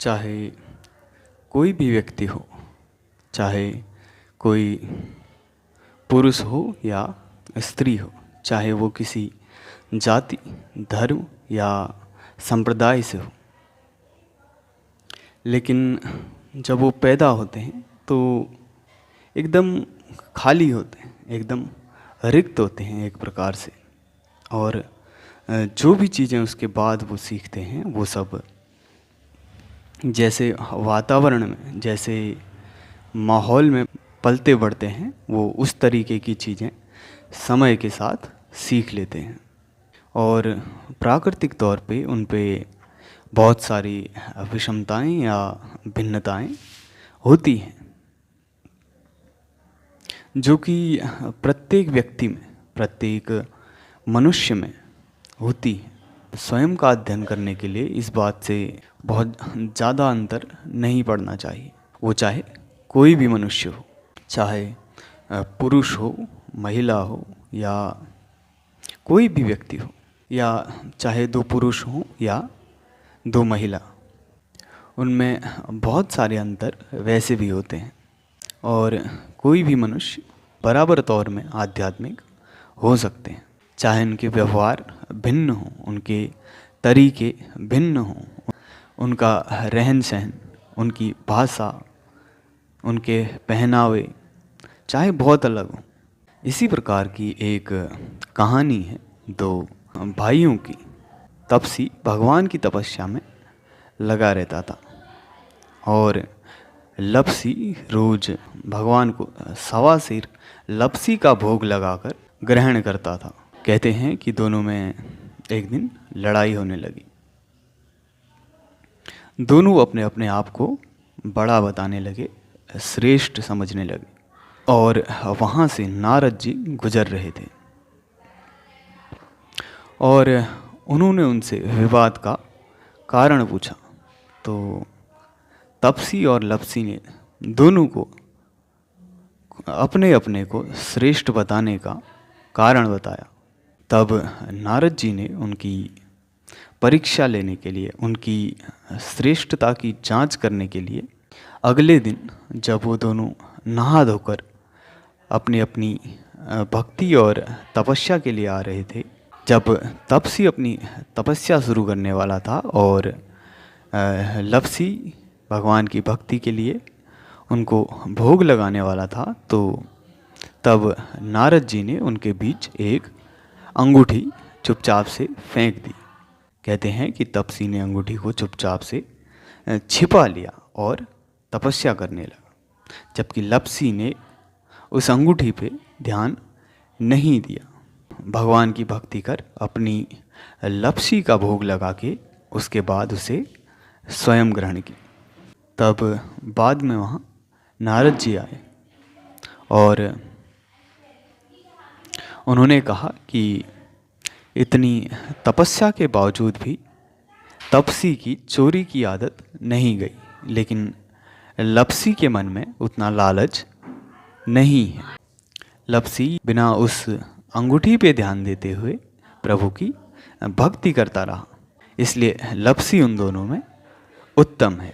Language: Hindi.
चाहे कोई भी व्यक्ति हो, चाहे कोई पुरुष हो या स्त्री हो, चाहे वो किसी जाति, धर्म या संप्रदाय से हो, लेकिन जब वो पैदा होते हैं तो एकदम खाली होते हैं, एकदम रिक्त होते हैं एक प्रकार से। और जो भी चीज़ें उसके बाद वो सीखते हैं वो सब जैसे वातावरण में, जैसे माहौल में पलते बढ़ते हैं, वो उस तरीके की चीज़ें समय के साथ सीख लेते हैं। और प्राकृतिक तौर पे उन पे बहुत सारी विषमताएं या भिन्नताएं होती हैं, जो कि प्रत्येक व्यक्ति में, प्रत्येक मनुष्य में होती है। स्वयं का अध्ययन करने के लिए इस बात से बहुत ज़्यादा अंतर नहीं पड़ना चाहिए। वो चाहे कोई भी मनुष्य हो, चाहे पुरुष हो, महिला हो या कोई भी व्यक्ति हो, या चाहे दो पुरुष हों या दो महिला, उनमें बहुत सारे अंतर वैसे भी होते हैं। और कोई भी मनुष्य बराबर तौर में आध्यात्मिक हो सकते हैं, चाहे उनके व्यवहार भिन्न हों, उनके तरीके भिन्न हों, उनका रहन सहन, उनकी भाषा, उनके पहनावे चाहे बहुत अलग हो। इसी प्रकार की एक कहानी है दो भाइयों की। तपसी भगवान की तपस्या में लगा रहता था और लपसी रोज भगवान को सवा सिर लपसी का भोग लगाकर ग्रहण करता था। कहते हैं कि दोनों में एक दिन लड़ाई होने लगी। दोनों अपने अपने आप को बड़ा बताने लगे, श्रेष्ठ समझने लगे। और वहाँ से नारद जी गुजर रहे थे और उन्होंने उनसे विवाद का कारण पूछा। तो तपसी और लपसी ने दोनों को अपने अपने को श्रेष्ठ बताने का कारण बताया। तब नारद जी ने उनकी परीक्षा लेने के लिए, उनकी श्रेष्ठता की जांच करने के लिए, अगले दिन जब वो दोनों नहा धोकर अपनी अपनी भक्ति और तपस्या के लिए आ रहे थे, जब तपसी अपनी तपस्या शुरू करने वाला था और लपसी भगवान की भक्ति के लिए उनको भोग लगाने वाला था, तो तब नारद जी ने उनके बीच एक अंगूठी चुपचाप से फेंक दी। कहते हैं कि तपसी ने अंगूठी को चुपचाप से छिपा लिया और तपस्या करने लगा, जबकि लपसी ने उस अंगूठी पे ध्यान नहीं दिया। भगवान की भक्ति कर अपनी लपसी का भोग लगा के उसके बाद उसे स्वयं ग्रहण की। तब बाद में वहाँ नारद जी आए और उन्होंने कहा कि इतनी तपस्या के बावजूद भी तपसी की चोरी की आदत नहीं गई, लेकिन लपसी के मन में उतना लालच नहीं है। लपसी बिना उस अंगूठी पे ध्यान देते हुए प्रभु की भक्ति करता रहा, इसलिए लपसी उन दोनों में उत्तम है।